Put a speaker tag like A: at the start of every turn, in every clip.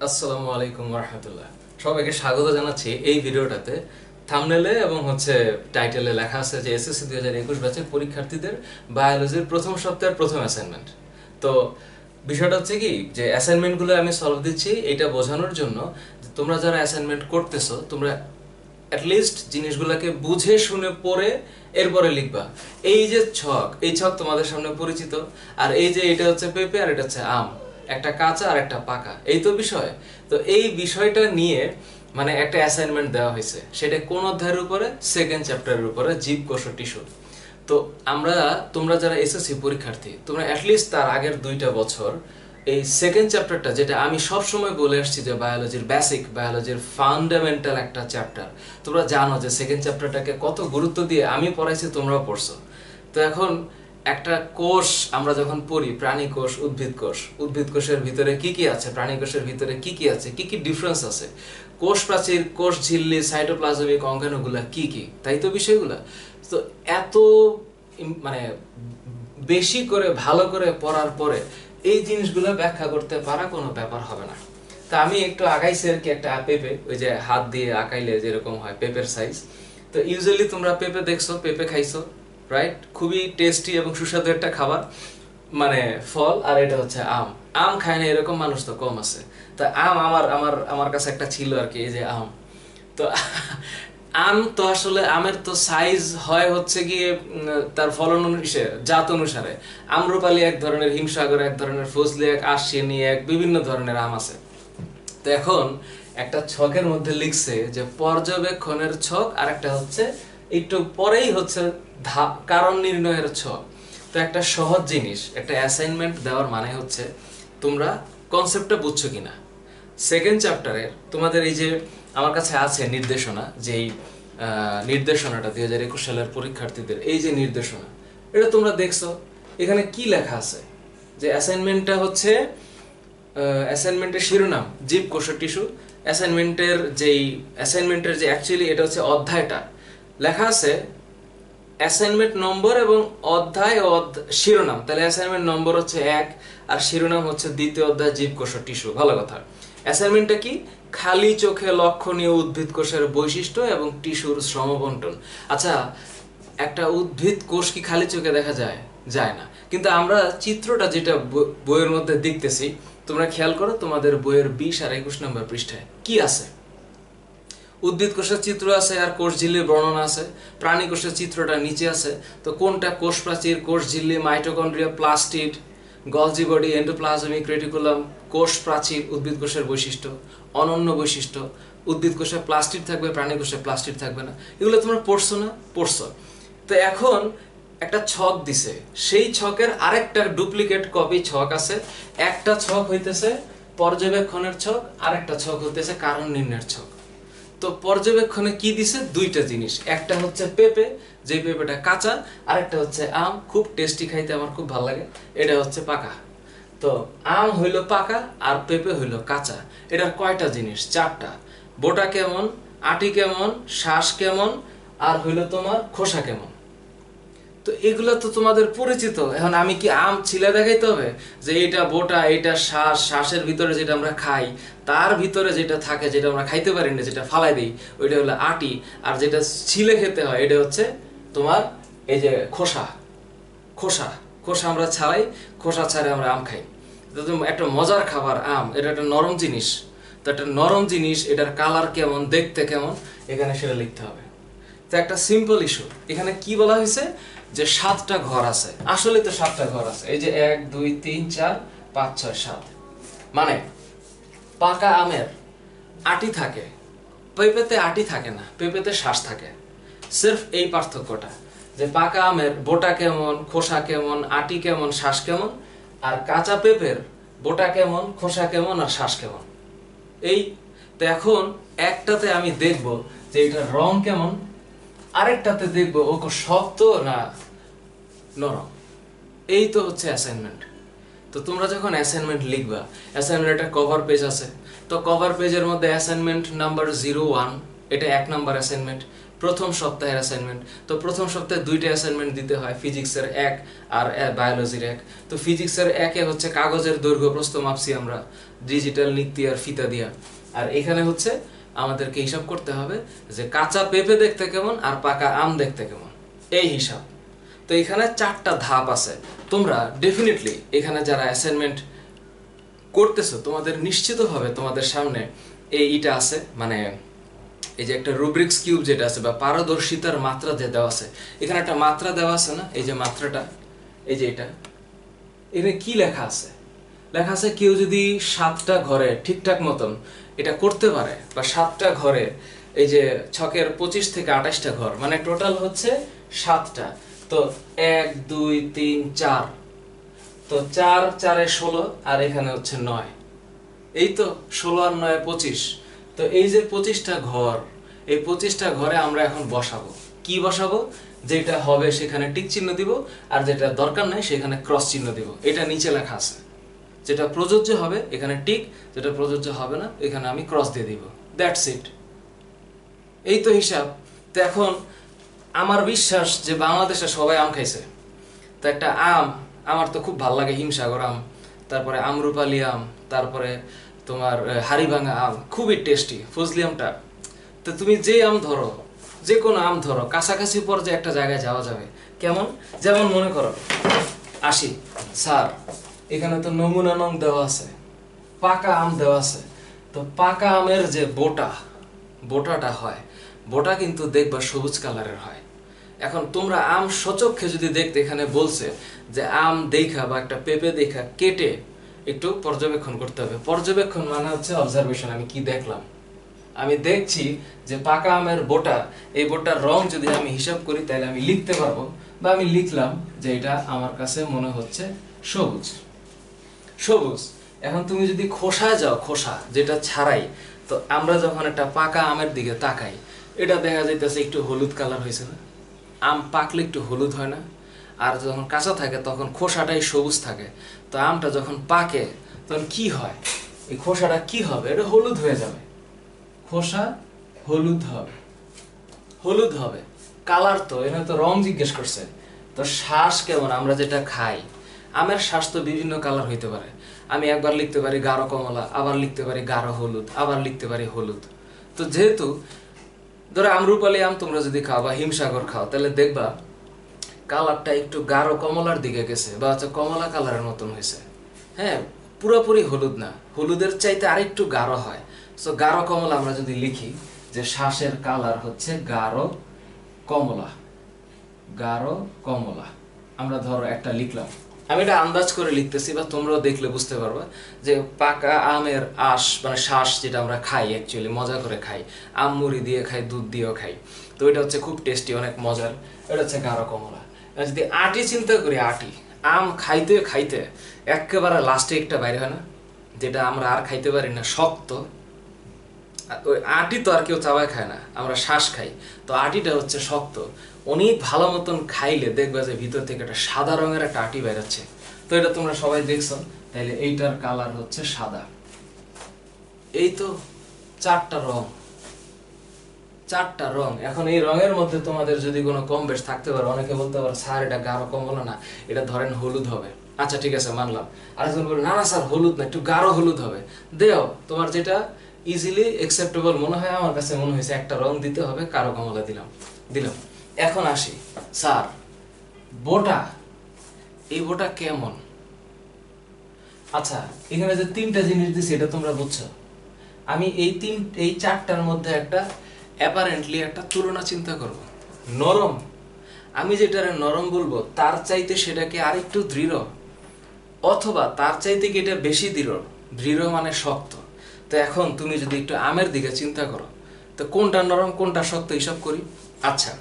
A: আসসালামু আলাইকুম ওয়া রাহমাতুল্লাহ। সবাইকে স্বাগত জানাচ্ছি এই ভিডিওটাতে। থাম্বনেলে এবং টাইটেলে লেখা আছে যে এসএসসি 2021 ব্যাচের পরীক্ষার্থীদের বায়োলজির প্রথম সপ্তাহের প্রথম অ্যাসাইনমেন্ট। তো বিষয়টা হচ্ছে কি যে অ্যাসাইনমেন্টগুলো আমি সলভ দিচ্ছি এটা বোঝানোর জন্য যে তোমরা যারা অ্যাসাইনমেন্ট করতেছো তোমরা অ্যাটলিস্ট জিনিসগুলোকে বুঝে শুনে পড়ে এরপরে লিখবা। এই যে ছক, এই ছক তোমাদের সামনে পরিচিত। আর এই যে এটা হচ্ছে পেঁপে আর এটা হচ্ছে আম, একটা কাঁচা আর একটা পাকা, এই তো বিষয়। তো এই বিষয়টা নিয়ে একটা অ্যাসাইনমেন্ট দেওয়া হয়েছে, সেটা কোন অধ্যায়ের উপরে? সেকেন্ড চ্যাপ্টারের উপরে, জীবকোষ ও টিস্যু। তো তোমরা যারা এসএসসি পরীক্ষার্থী, তোমরা অ্যাটলিস্ট তার আগের 2টা বছর এই সেকেন্ড চ্যাপ্টারটা, যেটা আমি সব সময় বলে আসছি যে বায়োলজির বেসিক, বায়োলজির ফান্ডামেন্টাল একটা চ্যাপ্টার, তোমরা জানো যে সেকেন্ড চ্যাপ্টারটাকে কত গুরুত্ব দিয়ে আমি পড়াইছি, তোমরাও পড়ছো। তো এখন একটা কোষ আমরা যখন পড়ি, প্রাণী কোষ, উদ্ভিদ কোষের ভিতরে কি কি আছে, প্রাণী কোষের ভিতরে কি কি আছে, কি কি ডিফারেন্স আছে, কোষ প্রাচীর, কোষ ঝিল্লি, সাইটোপ্লাজমিক অঙ্গাণুগুলা কি কি, তাই তো বিষয়গুলা। তো এত মানে বেশি করে ভালো করে পড়ার পরে এই জিনিসগুলো ব্যাখ্যা করতে পারা কোনো ব্যাপার হবে না। তা আমি একটু আগাইছি আর কি, একটা পেঁপে, ওই যে হাত দিয়ে আঁকাইলে যেরকম হয় পেঁপের সাইজ। তো ইউজুয়ালি তোমরা পেঁপে দেখছো, পেঁপে খাইছো, রাইট? খুবই টেস্টি এবং সুস্বাদু একটা খাবার, ফল। আর এটা হচ্ছে আম। আম খায় না এরকম মানুষ তো কম আছে। তা আম আমার আমার আমার কাছে একটা ছিল আর কি, এই যে আম। তো আম তো আসলে আমের তো সাইজ হয় হচ্ছে গিয়ে তার ফলন অনুসারে, জাত অনুসারে। আম্রপালি এক ধরনের, হিমসাগর এক ধরনের, ফজলি এক, আশ্বিনী এক, বিভিন্ন ধরনের আম আছে। তো এখন একটা ছকের মধ্যে লিখছে যে পর্যবেক্ষণের ছক, আর একটা হচ্ছে একটু পরেই হচ্ছে কারণ নির্ণয়ের ছক। তো একটা সহজ জিনিস, একটা অ্যাসাইনমেন্ট দেওয়ার মানে হচ্ছে তোমরা কনসেপ্টটা বুঝছো কিনা। সেকেন্ড চ্যাপ্টারের তোমাদের এই যে আমার কাছে আছে নির্দেশনা, যেই নির্দেশনাটা 2021 সালের পরীক্ষার্থীদের, এই যে নির্দেশনা, এটা তোমরা দেখছো। এখানে কি লেখা আছে যে অ্যাসাইনমেন্টটা হচ্ছে, অ্যাসাইনমেন্টের শিরোনাম জীবকোষ ও টিস্যু। অ্যাসাইনমেন্টের যে অ্যাকচুয়ালি এটা হচ্ছে অধ্যায়টা, লেখা আছে অ্যাসাইনমেন্ট নম্বর এবং অধ্যায় ও শিরোনাম। তাহলে অ্যাসাইনমেন্ট নম্বর হচ্ছে 1 আর শিরোনাম হচ্ছে 2য় অধ্যায় জীবকোষ ও টিস্যু। ভালো কথা। অ্যাসাইনমেন্টটা কি? খালি চোখে লক্ষণীয় উদ্ভিদ কোষের বৈশিষ্ট্য এবং টিস্যুর শ্রমবন্টন। আচ্ছা, একটা উদ্ভিদ কোষ কি খালি চোখে দেখা যায়? যায় না। কিন্তু আমরা চিত্রটা যেটা বইয়ের মধ্যে দেখতেছি, তোমরা খেয়াল করো তোমাদের বইয়ের 20 আর 21 নম্বর পৃষ্ঠায় কি আছে। উদ্ভিদ কোষের চিত্র আছে আর কোষ ঝিল্লির বর্ণনা আছে। প্রাণী কোষের চিত্রটা নিচে আছে। তো কোনটা কোষ প্রাচীর, কোষ ঝিল্লি, mitochondria, plastid, Golgi body, endoplasmic reticulum, কোষ প্রাচীর, উদ্ভিদ কোষের বৈশিষ্ট্য, অনন্য বৈশিষ্ট্য। উদ্ভিদ কোষে প্লাস্টিড থাকবে, প্রাণী কোষে প্লাস্টিড থাকবে না। এগুলো তোমরা পড়ছো না? পড়ছো। তো এখন একটা ছক দিছে, সেই ছকের আরেকটা ডুপ্লিকেট কপি ছক আছে। একটা ছক হইতেছে পর্যবেক্ষণের ছক, আরেকটা ছক হইতেছে কারণ নির্ণয়ের ছক। তো পর্যবেক্ষণে কি দিছে? 2টা জিনিস। একটা হচ্ছে পেঁপে, যে পেঁপেটা কাঁচা, আরেকটা হচ্ছে আম, খুব টেস্টি খাইতে, আমার খুব ভালো লাগে, এটা হচ্ছে পাকা। তো আম হইল পাকা আর পেঁপে হইল কাঁচা। এটার কয়টা জিনিস? 4টা। বোটা কেমন, আটি কেমন, শ্বাস কেমন, আর হইল তোমার খোসা কেমন। তো এগুলো তো তোমাদের পরিচিত। এখন আমি কি আম ছিলে দেখাইতে হবে যে এটা বোটা, এটা শ্বাস, শ্বাসের ভিতরে যেটা আমরা খাই, তার ভিতরে যেটা থাকে, যেটা আমরা খাইতে পারি না, যেটা ফালাই দিই, ওইটা হলো আটি। আর যেটা ছিলে খেতে হয় এটা হচ্ছে তোমার এই যে খোসা। খোসা খোসা আমরা ছাড়াই, খোসা ছাড়ে আমরা আম খাই। একটা মজার খাবার আম, এটা একটা নরম জিনিস। তো একটা নরম জিনিস, এটার কালার কেমন, দেখতে কেমন, এখানে সেটা লিখতে হবে। তো একটা সিম্পল ইস্যু। এখানে কি বলা হয়েছে যে 7টা ঘর আছে। আসলে তো 7টা ঘর আছে। এই যে 1 2 3 4 5 6 7। মানে পাকা আমের আটি থাকে, পেঁপেতে আটি থাকে না, পেঁপেতে শ্বাস থাকে। সির্ফ এই পার্থক্যটা, যে পাকা আমের বোটা কেমন, খোসা কেমন, আটি কেমন, শ্বাস কেমন, আর কাঁচা পেঁপের বোটা কেমন, খোসা কেমন, আর শ্বাস কেমন। এই তো এখন একটাতে আমি দেখব যে এটার রং কেমন, আরেকটাতে দেখবো ও শক্ত না নরম। এই তো হচ্ছে অ্যাসাইনমেন্ট। তো তোমরা যখন অ্যাসাইনমেন্ট লিখবা, অ্যাসাইনমেন্ট একটা কভার পেজ আছে। তো কভার পেজের মধ্যে অ্যাসাইনমেন্ট নাম্বার 01, এটা 1 নাম্বার অ্যাসাইনমেন্ট। প্রথম সপ্তাহের অ্যাসাইনমেন্ট। তো প্রথম সপ্তাহে 2টা অ্যাসাইনমেন্ট দিতে হয়, ফিজিক্সের 1 আর বায়োলজির 1। তো ফিজিক্সের 1-এ হচ্ছে কাগজের দৈর্ঘ্য প্রস্থ মাপছি আমরা ডিজিটাল নিক্তি আর ফিতা দিয়া। আর এখানে হচ্ছে আমাদেরকে হিসাব করতে হবে যে কাঁচা পেঁপে দেখতে কেমন আর পাকা আম দেখতে কেমন, এই হিসাব। তো এখানে 4টা ধাপ আছে। তোমরা ডেফিনেটলি এখানে যারা অ্যাসাইনমেন্ট করতেছো তোমাদের নিশ্চিতভাবে তোমাদের সামনে এইটা আছে, মানে এই যে একটা রুব্রিক্স কিউব যেটা আছে বা পারদর্শিতার মাত্রা যে দেওয়া আছে, এখানে একটা মাত্রা দেওয়া আছে না, এই যে মাত্রাটা, এই যে এটা, এখানে কি লেখা আছে? লেখা আছে কেউ যদি 7টা ঘরে ঠিকঠাক মতন এটা করতে পারে, বা 7টা ঘরে এই যে ছকের 25 থেকে 28টা ঘর, মানে টোটাল হচ্ছে 7টা। তো 1 2 3 4, তো 4 4 এ 16 আর এখানে হচ্ছে 9, এই তো 16 আর 9 25। তো এই যে 25টা ঘর, এই 25টা ঘরে আমরা এখন বসাবো। কি বসাবো? যেটা হবে সেখানে টিক চিহ্ন দিব, আর যেটা দরকার নাই সেখানে ক্রস চিহ্ন দিব। এটা নিচে লেখা আছে। যেটা প্রযোজ্য হবে এখানে টিক, যেটা প্রযোজ্য হবে না এখানে আমি ক্রস দিয়ে দিব। That's it. এই তো হিসাব। তো এখন আমার বিশ্বাস যে বাংলাদেশে সবাই আম খাইছে। তো একটা আম আমার তো খুব ভালো লাগে, হিমসাগর আম, তারপরে আমরুপালি আম, তারপরে তোমার হাড়িভাঙা আম, খুবই টেস্টি ফজলি আমটা। তো তুমি যে আম ধরো, যে কোনো আম ধরো, কাছাকাছি পর্যায়ে একটা জায়গায় যাওয়া যাবে। কেমন? যেমন মনে করো আসি, স্যার এখানে তো নমুনা নং দেওয়া আছে, পাকা আম দেওয়া আছে। তো পাকা আমের যে বোটাটা হয়, বোটা কিন্তু দেখবা সবুজ কালারের হয়। এখন তোমরা আম সচক্ষে যদি দেখতে, এখানে বলছে যে আম দেখা বা একটা পেঁপে দেখা কেটে একটু পর্যবেক্ষণ করতে হবে। পর্যবেক্ষণ মানে হচ্ছে অবজারভেশন। আমি কি দেখলাম? আমি দেখছি যে পাকা আমের বোটা, এই বোটার রং যদি আমি হিসাব করি তাহলে আমি লিখতে পারবো, বা আমি লিখলাম যে এটা আমার কাছে মনে হচ্ছে সবুজ। সবুজ। এখন তুমি যদি খোসা যাও, খোসা যেটা ছাড়াই, তো আমরা যখন একটা পাকা আমের দিকে তাকাই, এটা দেখা যাইতেছে একটু হলুদ কালার হয়েছে না? আম পাকলে একটু হলুদ হয় না? আর যখন কাঁচা থাকে তখন খোসাটাই সবুজ থাকে। তো আমটা যখন পাকে তখন কি হয়? এই খোসাটা কি হবে? এটা হলুদ হয়ে যাবে। খোসা হলুদ হবে, হলুদ হবে। কালার তো এখানে তো রং জিজ্ঞেস করছে। তো শ্বাস কেমন? আমরা যেটা খাই, আমের শ্বাস তো বিভিন্ন কালার হইতে পারে। আমি একবার লিখতে পারি গাঢ় কমলা, আবার লিখতে পারি গাঢ় হলুদ, আবার লিখতে পারি হলুদ। তো যেহেতু ধরো আমরুপালি আম তোমরা যদি খাও বা হিমসাগর খাও, তাহলে দেখবা কালারটা একটু গাঢ় কমলার দিকে গেছে, বা হচ্ছে কমলা কালারের মতন হয়েছে। হ্যাঁ, পুরোপুরি হলুদ না, হলুদের চাইতে আরেকটু গাঢ় হয়। সো গাঢ় কমলা আমরা যদি লিখি যে শ্বাসের কালার হচ্ছে গাঢ় কমলা, গাঢ় কমলা, আমরা ধরো একটা লিখলাম। আমি এটা আন্দাজ করে লিখতেছি, বা তোমরাও দেখলে বুঝতে পারবা যে পাকা আমের আঁশ মানে শ্বাস যেটা আমরা খাই, অ্যাকচুয়ালি মজা করে খাই, আম মুড়ি দিয়ে খাই, দুধ দিয়েও খাই। তো এটা হচ্ছে খুব টেস্টি, অনেক মজার। এটা হচ্ছে গাঢ় কমলা। যদি আটি চিন্তা করি, আটি আম খাইতে খাইতে একেবারে লাস্টে একটা বাইরে হয় না, যেটা আমরা আর খাইতে পারি না, শক্ত। ওই আটি তো আর কেউ চাবায় খায় না, আমরা শ্বাস খাই। তো আটিটা হচ্ছে শক্ত। অনেক ভালো মতন খাইলে দেখবা যে ভিতর থেকে একটা সাদা রঙের একটা আটি বেরোচ্ছে। তো এটা তোমরা সবাই দেখছো, তাইলে এইটার কালার হচ্ছে সাদা। এই তো 4টা রং, 4টা রং। এখন এই রঙের মধ্যে তোমাদের যদি কোনো কম বেশ থাকতে পারে, অনেকে বলতে পারে স্যার এটা গাঢ় কমলা না, এটা ধরেন হলুদ হবে। আচ্ছা ঠিক আছে, মানলাম। আরেকজন বলে না না স্যার হলুদ না, একটু গাঢ় হলুদ হবে। দেও তোমার যেটা ইজিলি অ্যাকসেপ্টেবল মনে হয়। আমার কাছে মনে হয়েছে একটা রং দিতে হবে, গাঢ় কমলা দিলাম। এখন আসি, স্যার বোটা, এই বোটা কেমন? আচ্ছা, এখানে যে 3টা জিনিস দিছি এটা তোমরা বুঝছো। আমি এই 4টার মধ্যে একটা অ্যাপারেন্টলি একটা তুলনা চিন্তা করব। নরম, আমি যেটারে নরম বলবো তার চাইতে সেটাকে আরেকটু দৃঢ়, অথবা তার চাইতে কি এটা বেশি দৃঢ়। দৃঢ় মানে শক্ত। তো এখন তুমি যদি একটু আমের দিকে চিন্তা করো, তো কোনটা নরম কোনটা শক্ত হিসাব করি। আচ্ছা,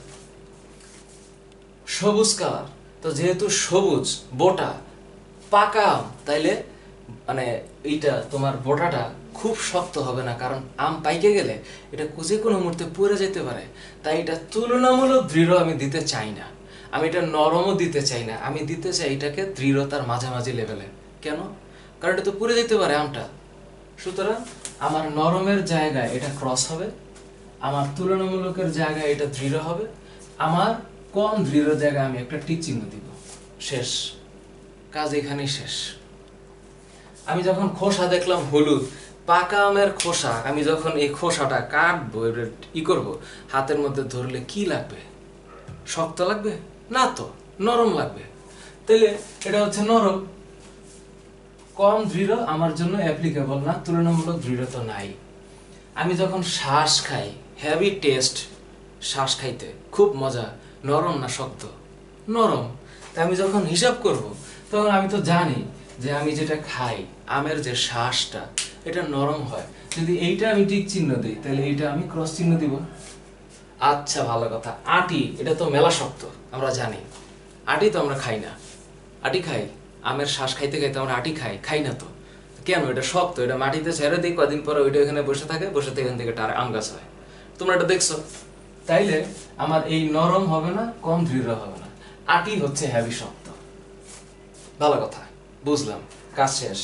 A: সবুজ কালার, তো যেহেতু সবুজ বোটা, পাকা আম, তাইলে মানে এইটা তোমার বোটাটা খুব শক্ত হবে না, কারণ আম পাইকে গেলে এটা যে কোনো মুহূর্তে পড়ে যেতে পারে। তাই এটা তুলনামূলক দৃঢ় আমি দিতে চাই না, আমি এটা নরমও দিতে চাই না, আমি দিতে চাই এটাকে দৃঢ়তার মাঝামাঝি লেভেলে। কেন? কারণ এটা তো পড়ে যেতে পারে আমটা। সুতরাং আমার নরমের জায়গায় এটা ক্রস হবে, আমার তুলনামূলকের জায়গায় এটা দৃঢ় হবে, আমার কম দৃঢ় জায়গায় আমি একটা টিক চিহ্ন দিব। শেষ কাজ, এখানেই শেষ। আমি যখন খোসা দেখলাম হলুদ, পাকা আমের খোসা, আমি যখন এই খোসাটা কাটবো, ই করবো, হাতের মধ্যে ধরলে কি লাগবে? শক্ত লাগবে না, তো নরম লাগবে। তাহলে এটা হচ্ছে নরম, কম দৃঢ় আমার জন্য অ্যাপ্লিকেবল না, তুলনামূলক দৃঢ়তা নাই। আমি যখন শ্বাস খাই, হেভি টেস্ট, শ্বাস খাইতে খুব মজা, নরম না শক্ত? নরম। তাই আমি যখন হিসাব করব, তখন আমি তো জানি যে আমি যেটা খাই, আমের যে শ্বাসটা, এটা নরম হয়। যদি এইটা আমি টিক চিহ্ন দিই, তাহলে এইটা আমি ক্রস চিহ্ন দিব। আচ্ছা, ভালো কথা। আটি, এটা তো মেলা শক্ত, আমরা জানি। আটি তো আমরা খাই না। আটি খাই, আমের শ্বাস খাইতে খাইতে আমরা আটি খাই না তো। কেন? এটা শক্ত, এটা মাটিতে ছেড়ে দিই, কদিন পরে ওইটা এখানে বসে থাকে, বসে থেকে এখান থেকে আম গাছ হয়। তোমরা এটা দেখছো। তাইলে আমার এই নরম হবে না, কম দৃঢ় হবে না। আটি হচ্ছে হেভি শক্ত। ভালো কথা, বুঝলাম, কাজ শেষ।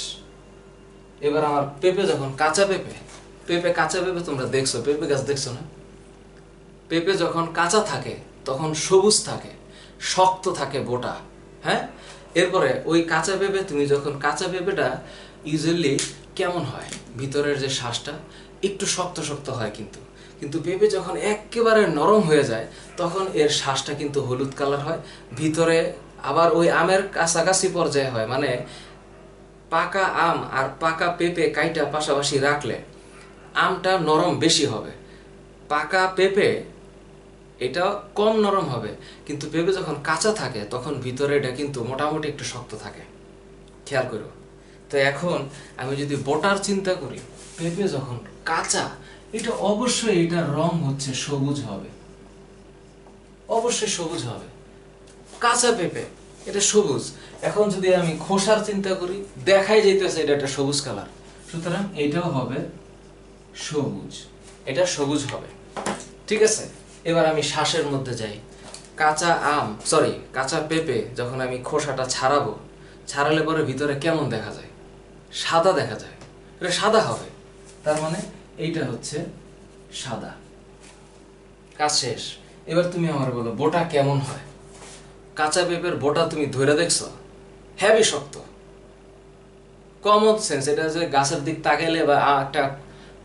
A: এবার আমার পেঁপে, যখন কাঁচা পেঁপে, কাঁচা পেঁপে তোমরা দেখছো, পেঁপে গাছ দেখছো না? পেঁপে যখন কাঁচা থাকে তখন সবুজ থাকে, শক্ত থাকে বোটা। হ্যাঁ, এরপরে ওই কাঁচা পেঁপে, তুমি যখন কাঁচা পেঁপেটা ইউজুয়ালি কেমন হয়, ভিতরের যে শ্বাসটা একটু শক্ত শক্ত হয়, কিন্তু পেঁপে যখন একেবারে নরম হয়ে যায়, তখন এর শ্বাসটা কিন্তু হলুদ কালার হয়, ভিতরে আবার ওই আমের কাছাকাছি পর্যায়ে হয়। মানে পাকা আম আর পাকা পেঁপে কাইটা পাশাপাশি রাখলে আমটা নরম বেশি হবে, পাকা পেঁপে এটা কম নরম হবে। কিন্তু পেঁপে যখন কাঁচা থাকে তখন ভিতরে এটা কিন্তু মোটামুটি একটু শক্ত থাকে, খেয়াল করো। তো এখন আমি যদি বোটার চিন্তা করি, পেঁপে যখন কাঁচা, এটা অবশ্যই এটার রং হচ্ছে সবুজ হবে, অবশ্যই সবুজ হবে। কাঁচা পেঁপে এটা সবুজ। এখন যদি আমি খোসার চিন্তা করি, দেখাই যাইতেছে এটা একটা সবুজ কালার, সুতরাং এটাও হবে সবুজ, এটা সবুজ হবে। ঠিক আছে, এবার আমি শ্বাসের মধ্যে যাই। কাঁচা পেঁপে যখন আমি খোসাটা ছাড়াবো, ছাড়ালে পরে ভিতরে কেমন দেখা যায়? সাদা দেখা যায়, এটা সাদা হবে। তার মানে এইটা হচ্ছে সাদা। কাজ শেষ। এবার তুমি আমার বলো, বোটা কেমন হয়? কাঁচা পেঁপের বোটা তুমি ধরে দেখছো? হেভি শক্ত। কমন সেন্স, এটা যে গাছের দিক তাকাইলে বা একটা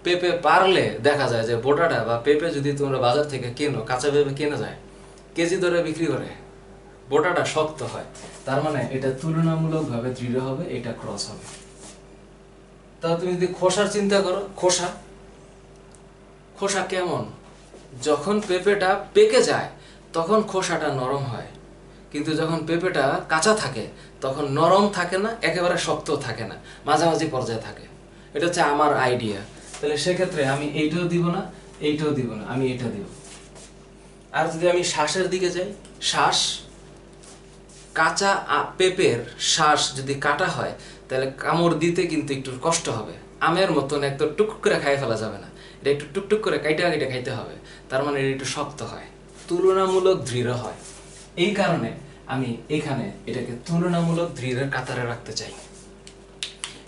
A: পেঁপে পারলে দেখা যায় যে বোটাটা বা পেঁপে যদি তোমরা বাজার থেকে কেনো, কাঁচা পেঁপে কেনা যায়, কেজি দরে বিক্রি করে, বোটাটা শক্ত হয়। তার মানে এটা তুলনামূলকভাবে দৃঢ় হবে, এটা ক্রস হবে। তাহলে তুমি যদি খোসার চিন্তা করো, খোসা কেমন? যখন পেঁপেটা পেকে যায় তখন খোসাটা নরম হয়, কিন্তু যখন পেঁপেটা কাঁচা থাকে তখন নরম থাকে না, একেবারে শক্ত থাকে না, মাঝামাঝি পর্যায়ে থাকে। এটা হচ্ছে আমার আইডিয়া। তাহলে সেক্ষেত্রে আমি এইটাও দিব না, এইটাও দিব না, আমি এটা দিব। আর যদি আমি শ্বাসের দিকে যাই, শ্বাস, কাঁচা পেঁপের শ্বাস যদি কাটা হয় তাহলে কামড় দিতে কিন্তু একটু কষ্ট হবে। আমের মতন একদম টুক করে খাই ফেলা যাবে না, এটা একটু টুকটুক করে কাইটা খাইতে হবে। তার মানে এটা একটু শক্ত হয়, তুলনামূলক দৃঢ় হয়। এই কারণে আমি এখানে এটাকে তুলনামূলক দৃঢ়ের কাতারে রাখতে চাই।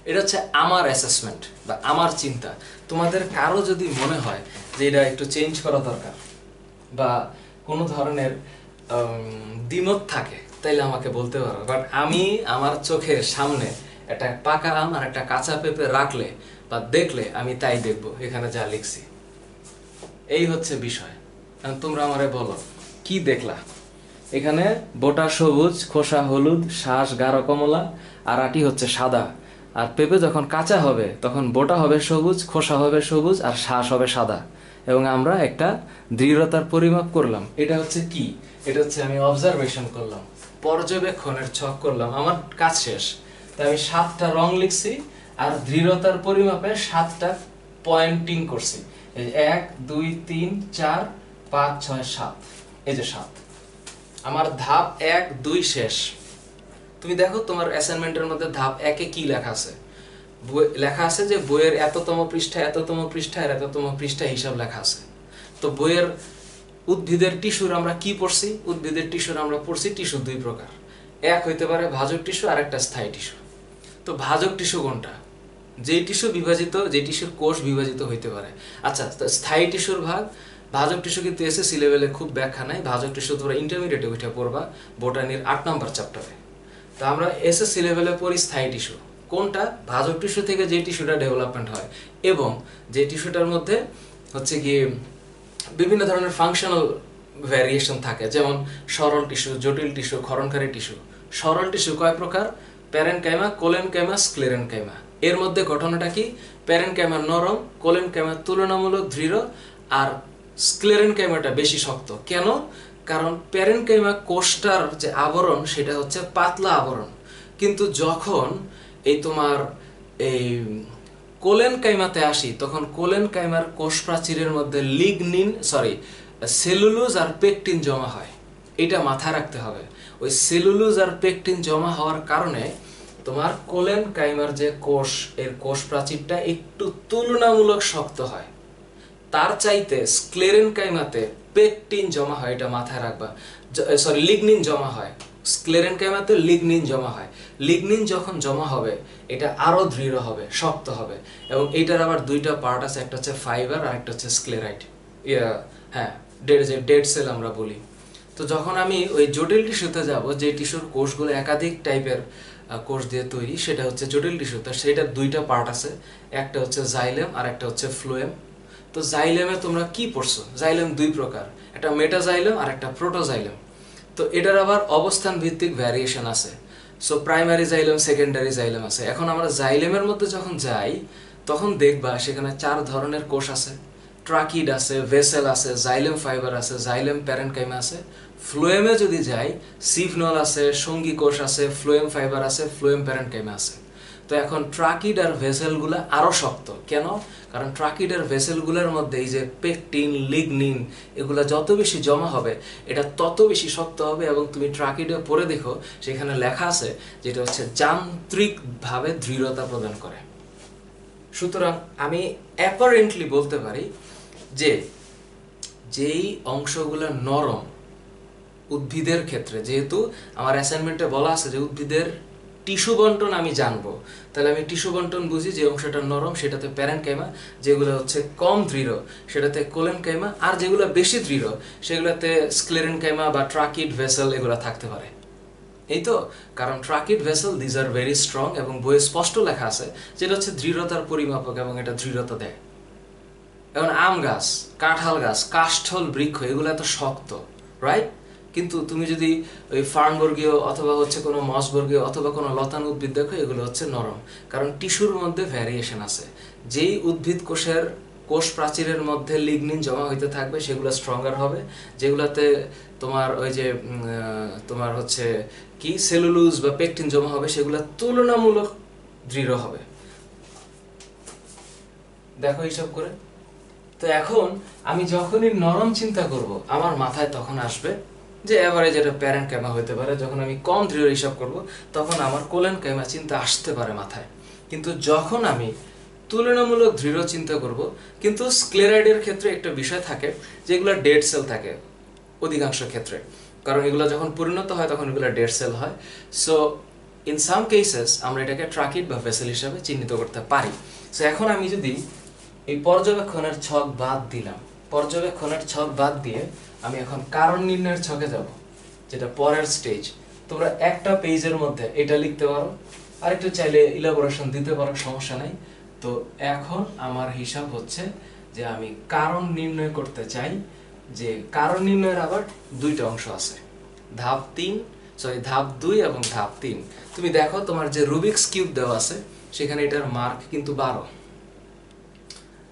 A: এটা হচ্ছে আমার অ্যাসেসমেন্ট বা আমার চিন্তা। তোমাদের কারো যদি মনে হয় যে এটা একটু চেঞ্জ করা দরকার বা কোনো ধরনের দ্বিমত থাকে, তাইলে আমাকে বলতে পারো। বাট আমি আমার চোখের সামনে একটা পাকা আম আর একটা কাঁচা পেঁপে রাখলে বা দেখলে আমি তাই দেখবো, এখানে যা লিখছি। এই হচ্ছে বিষয়। তোমরা আমারে বলো কি দেখলা? এখানে বোটা সবুজ, খোসা হলুদ, শ্বাস গাঢ় কমলা, আর আটি হচ্ছে সাদা। আর পেঁপে যখন কাঁচা হবে তখন বোটা হবে সবুজ, খোসা হবে সবুজ, আর শ্বাস হবে সাদা। এবং আমরা একটা দৃঢ়তার পরিমাপ করলাম। এটা হচ্ছে কি? এটা হচ্ছে আমি অবজারভেশন করলাম, পর্যবেক্ষণের ছক করলাম, আমার কাজ শেষ। তাই আমি 7টা রং লিখছি আর দৃঢ়তার পরিমাপে 7টা পয়েন্টিং করছি। 1 2 3 4 5 6 7, এই যে 7। আমার ধাপ 1 2 শেষ। তুমি দেখো তোমার অ্যাসাইনমেন্টের মধ্যে ধাপ 1-এ কি লেখা আছে? লেখা আছে যে বইয়ের এততম পৃষ্ঠা, এততম পৃষ্ঠা আর এততম পৃষ্ঠা হিসাব লেখা আছে। তো বইয়ের উদ্ভিদের টিস্যুর আমরা কি পড়ছি? উদ্ভিদের টিস্যুর আমরা পড়ছি টিস্যু 2 প্রকার। এক হইতে পারে ভাজক টিস্যু আর একটা স্থায়ী টিস্যু। তো ভাজক টিস্যু কোনটা? যে টিস্যুর কোষ বিভাজিত হইতে পারে। আচ্ছা, স্থায়ী টিস্যুর ভাগ, ভাজক টিস্যু কিন্তু এসএসসি লেভেলে খুব ব্যাখ্যা নাই, ভাজক টিস্যু তোমরা ইন্টারমিডিয়েটে উঠে পড়বা বোটানির 8 নম্বর চ্যাপ্টারে। তো আমরা এসএসসি লেভেলে পড়ি স্থায়ী টিস্যু কোনটা, ভাজক টিস্যু থেকে যে টিস্যুটা ডেভেলপমেন্ট হয় এবং যে টিস্যুটার মধ্যে হচ্ছে কি বিভিন্ন ধরনের ফাংশনাল ভ্যারিয়েশন থাকে, যেমন সরল টিস্যু, জটিল টিস্যু, ক্ষরণকারী টিস্যু। সরল টিস্যু কয় প্রকার? Parenchyma, collenchyma, sclerenchyma. এর মধ্যে ঘটনাটা কি? প্যারেনকাইমা নরম, কোলেনকাইমা তুলনামূলক দৃঢ়, আর স্ক্লেরেনকাইমাটা বেশি শক্ত। কেন? কারণ প্যারেনকাইমা কোষটার যে আবরণ সেটা হচ্ছে পাতলা আবরণ, কিন্তু যখন এই তোমার এই কোলেনকাইমাতে আসি তখন কোলেনকাইমার কোষ প্রাচীরের মধ্যে সেলুলোজ আর পেকটিন জমা হয়। এটা মাথায় রাখতে হবে। ওই সেলুলোজ আর পেকটিন জমা হওয়ার কারণে তোমার কোলেনকাইমার যে কোষ, এর কোষ প্রাচীরটা একটু তুলনামূলক শক্ত হয়। তার চাইতে স্ক্লেরেনকাইমাতে পেকটিন জমা হয়, এটা মাথায় রাখবা। লিগনিন জমা হয়। স্ক্লেরেনকাইমাতে লিগনিন জমা হয়। লিগনিন যখন জমা হবে এটা আরো দৃঢ় হবে, শক্ত হবে। এবং এইটার আবার দুইটা পার্ট আছে, একটা হচ্ছে ফাইবার আর একটা হচ্ছে স্ক্লেরাইড। হ্যাঁ, ডেড সেল আমরা বলি। তো যখন আমি ওই জটিল টিস্যুতে যাব, যে টিস্যুর কোষগুলো একাধিক টাইপের কোষ দিয়ে তৈরি, সেটা হচ্ছে জটিল টিস্যু। তো সেটার দুইটা পার্ট আছে, একটা হচ্ছে জাইলেম আর একটা হচ্ছে ফ্লোয়েম। তো জাইলেমে তোমরা কি পড়ছো? জাইলেম দুই প্রকার, একটা মেটাজাইলেম আর একটা প্রোটোজাইলেম। তো এটার আবার অবস্থান ভিত্তিক ভ্যারিয়েশন আছে। So primary xylem, secondary xylem আছে। এখন আমরা জাইলেমের মধ্যে যখন যাই তখন দেখবা সেখানে 4 ধরনের কোষ আছে। ট্রাকিড আছে, ভেসেল আছে, জাইলেম ফাইবার আছে, জাইলেম প্যারেনকাইমা আছে। ফ্লোয়েমে যদি যাই, সিভনল আছে, সঙ্গী কোষ আছে, ফ্লোয়েম ফাইবার আছে, ফ্লোয়েম প্যারেনকাইমা আছে। তো এখন ট্রাকিড আর ভেসেলগুলো আরো শক্ত। কেন? কারণ ট্রাকিড আর ভেসেলগুলোর মধ্যে এই যে পেকটিন, লিগনিন, এগুলা যত বেশি জমা হবে এটা তত বেশি শক্ত হবে। এবং তুমি ট্রাকিডে পড়ে দেখো সেখানে লেখা আছে যেটা হচ্ছে যান্ত্রিকভাবে দৃঢ়তা প্রদান করে। সুতরাং আমি অ্যাপারেন্টলি বলতে পারি যে যেই অংশগুলো নরম উদ্ভিদের ক্ষেত্রে, যেহেতু আমার অ্যাসাইনমেন্টে বলা আছে যে উদ্ভিদের টিস্যু বন্টন আমি জানবো, তাহলে আমি টিস্যু বন্টন বুঝি যে অংশটা নরম সেটাতে প্যারেনকাইমা, যেগুলো হচ্ছে কম দৃঢ় সেটাতে কোলেনকাইমা, আর যেগুলো বেশি দৃঢ় সেগুলোতে স্ক্লেরেনকাইমা বা ট্রাকিড ভেসেল এগুলো থাকতে পারে। এই তো, কারণ tracheid vessel these are very strong, এবং বইয়ে স্পষ্ট লেখা আছে যেটা হচ্ছে দৃঢ়তার পরিমাপক এবং এটা দৃঢ়তা দেয়। এখন আম গাছ, কাঁঠাল গাছ, কাষ্ঠল বৃক্ষ এগুলো এত শক্ত, রাইট? কিন্তু তুমি যদি ওই ফার্নবর্গীয় অথবা হচ্ছে কোনো মসবর্গীয় অথবা কোনো লতানো উদ্ভিদ দেখো, এগুলো হচ্ছে নরম। কারণ টিস্যুর মধ্যে ভ্যারিয়েশন আছে। যেই উদ্ভিদ কোষের কোষ প্রাচীরের মধ্যে লিগনিন জমা হইতে থাকবে সেগুলো স্ট্রঙ্গার হবে, যেগুলোতে তোমার ওই যে তোমার হচ্ছে কি সেলুলোজ বা পেকটিন জমা হবে সেগুলো তুলনামূলক দৃঢ় হবে। দেখো হিসাব করে। তো এখন আমি যখনই নরম চিন্তা করব আমার মাথায় তখন আসবে যে এভারেজ এটা প্যারেনকাইমা হতে পারে। যখন আমি কম দৃঢ় হিসাব করব তখন আমার কোলেনকাইমা চিন্তা আসতে পারে মাথায়। কিন্তু যখন আমি তুলনামূলক দৃঢ় চিন্তা করব, কিন্তু স্ক্লেরাইডের ক্ষেত্রে একটা বিষয় থাকে যেগুলো ডেড সেল থাকে অধিকাংশ ক্ষেত্রে, কারণ এগুলো যখন পরিণত হয় তখন এগুলো ডেড সেল হয়। সো ইন সাম কেসেস আমরা এটাকে ট্রাকিড বা ভেসেল হিসাবে চিহ্নিত করতে পারি। সো এখন আমি যদি এই পর্যবেক্ষণের ছক বাদ দিলাম, পর্যবেক্ষণের ছক বাদ দিয়ে আমি এখন কারণ নির্ণয়ের ছকে যাব, যেটা পরের স্টেজ। তোমরা একটা পেজের মধ্যে এটা লিখতে পারো, আরেকটু চাইলে ইলাবোরেশন দিতে পারো, সমস্যা নাই। তো এখন আমার হিসাব হচ্ছে যে আমি কারণ নির্ণয় করতে চাই। যে কারণ নির্ণয়ের আবার দুইটা অংশ আছে, ধাপ 2 এবং ধাপ 3। তুমি দেখো তোমার যে রুবিক্স কিউব দেওয়া আছে সেখানে এটার মার্ক কিন্তু 12,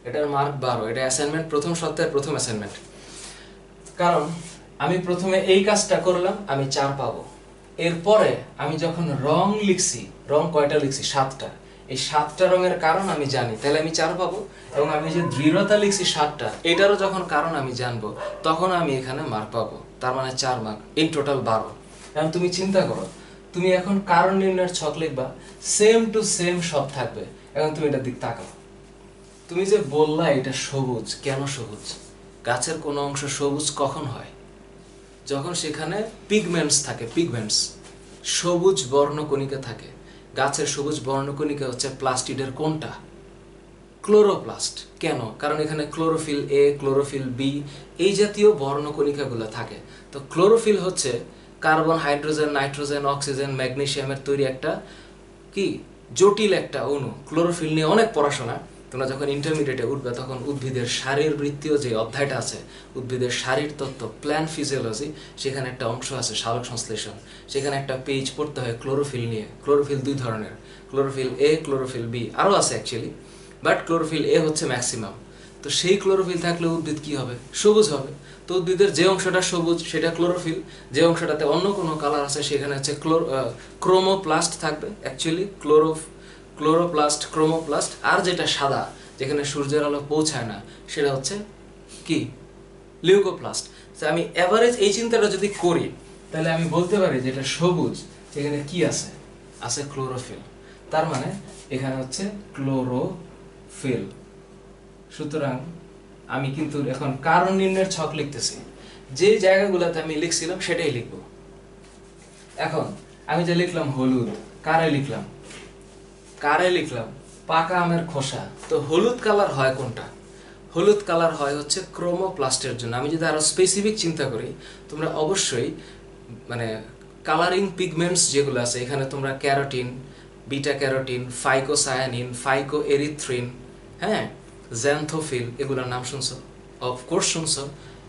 A: এটার মার্ক 12। এটা অ্যাসাইনমেন্ট প্রথম সপ্তাহের প্রথম অ্যাসাইনমেন্ট। কারণ আমি প্রথমে এই কাজটা করলাম, আমি 4 পাবো। এরপরে আমি যখন রং লিখছি, রং কয়টা লিখছি? 7টা। এই 7টা রঙের কারণ আমি জানি, তাহলে আমি 4 পাবো। এবং আমি যে দৃঢ়তা লিখছি 7টা, এটারও যখন কারণ আমি জানবো তখন আমি এখানে মার্ক পাবো। তার মানে 4 মার্ক, ইন টোটাল 12। এখন তুমি চিন্তা করো, তুমি এখন কারণ নির্ণয়ের ছক লিখবা, সেম টু সেম সব থাকবে। এখন তুমি এটার দিক তাকাও। তুমি যে বললা এটা সবুজ, কেন সবুজ? গাছের কোনো অংশ সবুজ কখন হয়? যখন সেখানে পিগমেন্টস থাকে, পিগমেন্টস, সবুজ বর্ণকণিকা থাকে। গাছের সবুজ বর্ণকণিকা হচ্ছে প্লাস্টিডের কোনটা? ক্লোরোপ্লাস্ট। কেন? কারণ এখানে ক্লোরোফিল এ, ক্লোরোফিল বি এই জাতীয় বর্ণকণিকাগুলো থাকে। তো ক্লোরোফিল হচ্ছে কার্বন, হাইড্রোজেন, নাইট্রোজেন, অক্সিজেন, ম্যাগনেসিয়ামের তৈরি একটা কি জটিল একটা অণু। ক্লোরোফিল নিয়ে অনেক পড়াশোনা, তোমরা যখন ইন্টারমিডিয়েটে উঠবে তখন উদ্ভিদের শারীরবৃত্তীয় যে অধ্যায়টা আছে, উদ্ভিদের শারীর তত্ত্ব, প্ল্যান্ট ফিজিওলজি, সেখানে একটা অংশ আছে সালোক সংশ্লেষণ, সেখানে একটা পেজ পড়তে হয় ক্লোরোফিল নিয়ে। ক্লোরোফিল দুই ধরনের, ক্লোরোফিল এ, ক্লোরোফিল বি, আরও আছে অ্যাকচুয়ালি, বাট ক্লোরোফিল এ হচ্ছে ম্যাক্সিমাম। তো সেই ক্লোরোফিল থাকলে উদ্ভিদ কি হবে? সবুজ হবে। তো উদ্ভিদের যে অংশটা সবুজ সেটা ক্লোরোফিল, যে অংশটাতে অন্য কোনো কালার আছে সেখানে হচ্ছে ক্রোমোপ্লাস্ট থাকবে, অ্যাকচুয়ালি ক্লোরোপ্লাস্ট, ক্রোমোপ্লাস্ট। আর যেটা সাদা, যেখানে সূর্যের আলো পৌঁছায় না, সেটা হচ্ছে কি? লিউকোপ্লাস্ট। তো আমি এভারেজ এই চিন্তাটা যদি করি তাহলে আমি বলতে পারি যে এটা সবুজ, এখানে কি আছে? আছে ক্লোরোফিল। তার মানে এখানে হচ্ছে ক্লোরোফিল। সুতরাং আমি কিন্তু এখন কারণ নির্ণয়ের ছক লিখতেছি, যে জায়গাগুলোতে আমি লিখছিলাম সেটাই লিখব। এখন আমি যে লিখলাম হলুদ, কারে লিখলাম? পাকা আমের খোসা। তো হলুদ কালার হয় কোনটা? হলুদ কালার হয় হচ্ছে ক্রোমোপ্লাস্টের জন্য। আমি যদি আরো স্পেসিফিক চিন্তা করি, তোমরা অবশ্যই মানে কালারিং পিগমেন্টস যেগুলো আছে, এখানে তোমরা ক্যারোটিন, বিটা ক্যারোটিন, ফাইকোসায়ানিন, ফাইকো এরিথ্রিন, হ্যাঁ, জ্যান্থোফিল, এগুলোর নাম শুনছো? অফকোর্স শুনছো।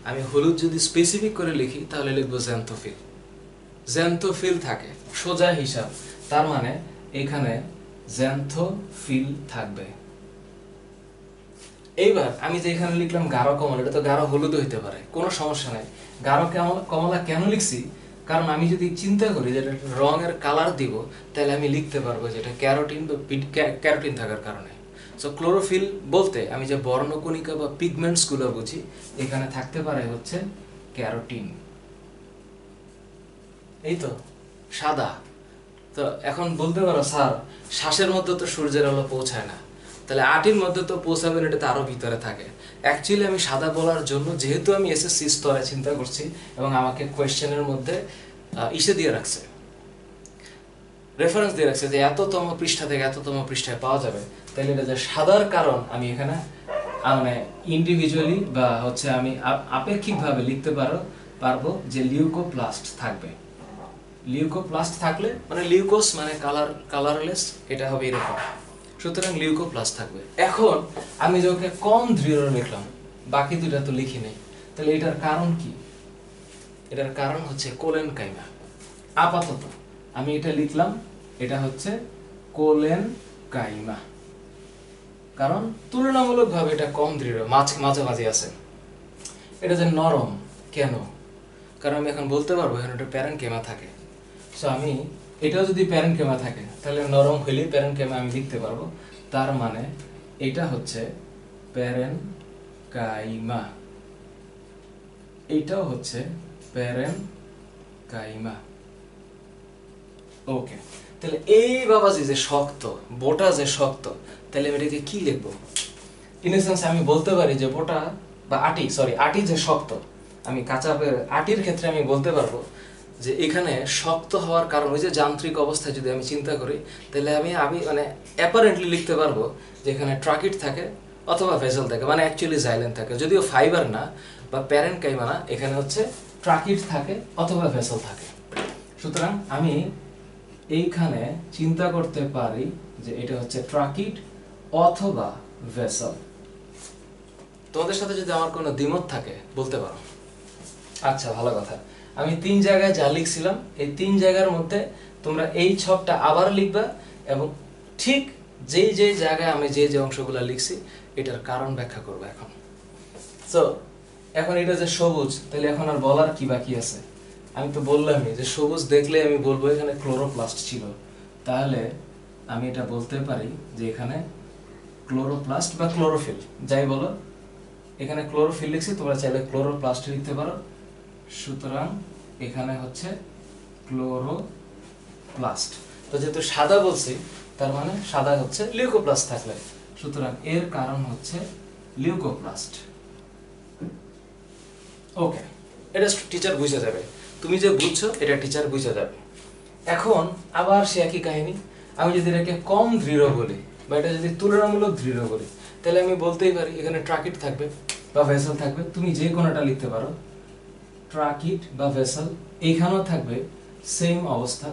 A: আমি হলুদ যদি স্পেসিফিক করে লিখি তাহলে লিখবো জ্যান্থোফিল। জ্যান্থোফিল থাকে, সোজা হিসাব। তার মানে এখানে জ্যান্থোফিল থাকবে। এইবার আমি যে এখানে লিখলাম গাঢ় কমলা, এটা তো গাঢ় হলুদ হইতে পারে, কোনো সমস্যা নাই। গাঢ় কমলা কেন লিখছি? কারণ আমি যদি চিন্তা করি যে এটা রঙের কালার দিব, তাহলে আমি লিখতে পারবো যে এটা ক্যারোটিন বা ক্যারোটিন থাকার কারণে। সো ক্লোরোফিল বলতে আমি যে বর্ণকণিকা বা পিগমেন্টস গুলো বুঝি, এখানে থাকতে পারে হচ্ছে ক্যারোটিন। এই তো সাদা। তো এখন বলতে পারো স্যার, শ্বাসের মধ্যে তো সূর্যের আলো পৌঁছায় না, তাহলে আটির মধ্যে তো পৌঁছাবে না, এটা তো আরো ভিতরে থাকে। অ্যাকচুয়ালি আমি সাদা বলার জন্য, যেহেতু আমি এসএসসি স্তরে চিন্তা করছি এবং আমাকে কোয়েশ্চেনের মধ্যে ইসে দিয়ে রাখছে, রেফারেন্স দিয়ে রাখছে যে এততম পৃষ্ঠা থেকে এততম পৃষ্ঠায় পাওয়া যাবে, তাহলে এটা যে সাদার কারণ আমি এখানে মানে ইন্ডিভিজুয়ালি বা হচ্ছে আমি আপেক্ষিকভাবে লিখতে পারবো যে লিউকোপ্লাস্ট থাকবে। লিউকোপ্লাস্ট থাকলে মানে লিউকোস মানে কালারলেস, এটা হবে এরকম। সুতরাং লিউকোপ্লাস্ট থাকবে। এখন আমি যখন কম দৃঢ় লিখলাম, বাকি দুইটা তো লিখি নাই, তাহলে এটার কারণ কি? এটার কারণ হচ্ছে কোলেনকাইমা। আপাতত আমি এটা লিখলাম, এটা হচ্ছে কোলেনকাইমা, কারণ তুলনামূলকভাবে এটা কম দৃঢ়, মাঝামাঝি আছে। এটা যে নরম কেন? কারণ আমি এখন বলতে পারবো এখানে একটা প্যারেনকেমা থাকে। সো আমি এটাও যদি প্যারেনকেমা থাকে তাহলে নরম হইলে প্যারেনকেমা আমি লিখতে পারবো। তার মানে এটা হচ্ছে প্যারেনকাইমা, এটাও হচ্ছে প্যারেনকাইমা। ওকে, তাহলে এই বাবাজি যে শক্ত, বোটা যে শক্ত, তাহলে আমি এটাকে কি লিখবো? ইন সেন্স আমি বলতে পারি যে বোটা বা আটি যে শক্ত, আমি কাঁচা আটির ক্ষেত্রে আমি বলতে পারবো যে এখানে শক্ত হওয়ার কারণ, ওই যে যান্ত্রিক অবস্থায় যদি আমি চিন্তা করি, তাহলে আমি মানে অ্যাপারেন্টলি লিখতে পারবো যে এখানে ট্রাকিট থাকে অথবা ভেসেল থাকে, মানে অ্যাকচুয়ালি জাইলেন থাকে, যদিও ফাইবার না বা প্যারেনকাইমা না, এখানে হচ্ছে ট্রাকিট থাকে অথবা ভেসেল থাকে। সুতরাং আমি এইখানে চিন্তা করতে পারি যে এটা হচ্ছে ট্রাকিট অথবা ভেসেল। তোমাদের সাথে যদি আমার কোনো দ্বিমত থাকে বলতে পারো। আচ্ছা, ভালো কথা। আমি 3 জায়গায় যা লিখছিলাম, এই 3 জায়গার মধ্যে তোমরা এই ছকটা আবার লিখবা এবং ঠিক যে জায়গায় আমি যে অংশগুলো লিখছি এটার কারণ ব্যাখ্যা করবো এখন। সো এখন এটা যে সবুজ, তাহলে এখন আর বলার কি বাকি আছে? আমি তো বললামই যে সবুজ দেখলে আমি বলবো এখানে ক্লোরোপ্লাস্ট ছিল, তাহলে আমি এটা বলতে পারি যে এখানে ক্লোরোপ্লাস্ট বা ক্লোরোফিল যাই বলো, এখানে ক্লোরোফিল লিখছি, তোমরা চাইলে ক্লোরোপ্লাস্ট লিখতে পারো। সুতরাং এখানে হচ্ছে ক্লোরোপ্লাস্ট। তো যেহেতু সাদা বলছি, তার মানে সাদা হচ্ছে লিউকোপ্লাস্ট থাকলে, সুতরাং এর কারণ হচ্ছে লিউকোপ্লাস্ট। ওকে, এটা টিচার বুঝে যাবে, তুমি যে বুঝছো এটা টিচার বুঝে যাবে। এখন আবার সে একই কাহিনী, আমি যদি এটাকে কম দৃঢ় বলি বা এটা যদি তুলনামূলক দৃঢ় বলি, তাহলে আমি বলতেই পারি এখানে ট্রাকিট থাকবে বা ভেসেল থাকবে, তুমি যে কোনোটা লিখতে পারো, ট্রাকিট বা ভেসেল। এইখানেও থাকবে সেম অবস্থা,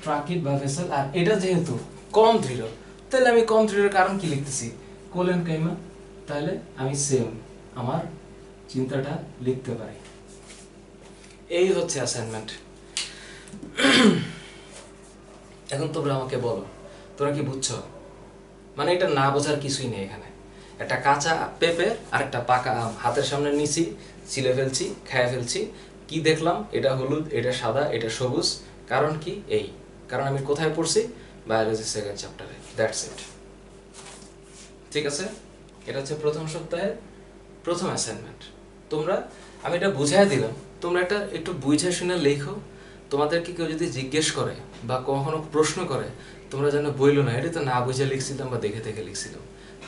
A: ট্রাকিট বা ভেসেল। আর এটা যেহেতু কম দৃঢ়, তাহলে আমি কম দৃঢ়ের কারণ কি লিখতেছি, কোলেন কাইমা, তাহলে আমি সেম আমার চিন্তাটা লিখতে পারি। এই হচ্ছে অ্যাসাইনমেন্ট। এখন তোমরা আমাকে বলো, তোমরা কি বুঝছো? মানে এটা না বোঝার কিছুই নেই এখানে। একটা কাঁচা পেঁপে আর একটা পাকা আম হাতের সামনে নিছি, ছিলে ফেলছি, খেয়ে ফেলছি, কি দেখলাম, এটা হলুদ, এটা সাদা, এটা সবুজ। কারণ কি? এই কারণ আমি কোথায় পড়ছি? বায়োলজি সেকেন্ড চ্যাপ্টারে। That's it. ঠিক আছে, এটা হচ্ছে প্রথম সপ্তাহের প্রথম অ্যাসাইনমেন্ট। তোমরা, আমি এটা বুঝাই দিলাম, তোমরা এটা একটু বুঝে শুনে লেখো। তোমাদেরকে কেউ যদি জিজ্ঞেস করে বা কখনো প্রশ্ন করে, তোমরা যেন বইলো না এটা তো না বুঝে লিখছিলাম বা দেখে দেখে লিখছিলাম।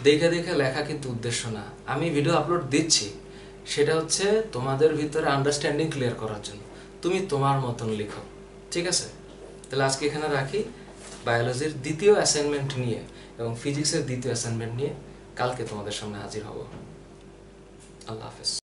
A: দেখে দেখে লেখা কিন্তু উদ্দেশ্য না। আমি ভিডিও আপলোড দিচ্ছি, সেটা হচ্ছে তোমাদের ভিতরে আন্ডারস্ট্যান্ডিং ক্লিয়ার করার জন্য। তুমি তোমার মতন লিখো, ঠিক আছে? তাহলে আজকে এখানে রাখি। বায়োলজির দ্বিতীয় অ্যাসাইনমেন্ট নিয়ে এবং ফিজিক্সের দ্বিতীয় অ্যাসাইনমেন্ট নিয়ে কালকে তোমাদের সামনে হাজির হব। আল্লাহ হাফেজ।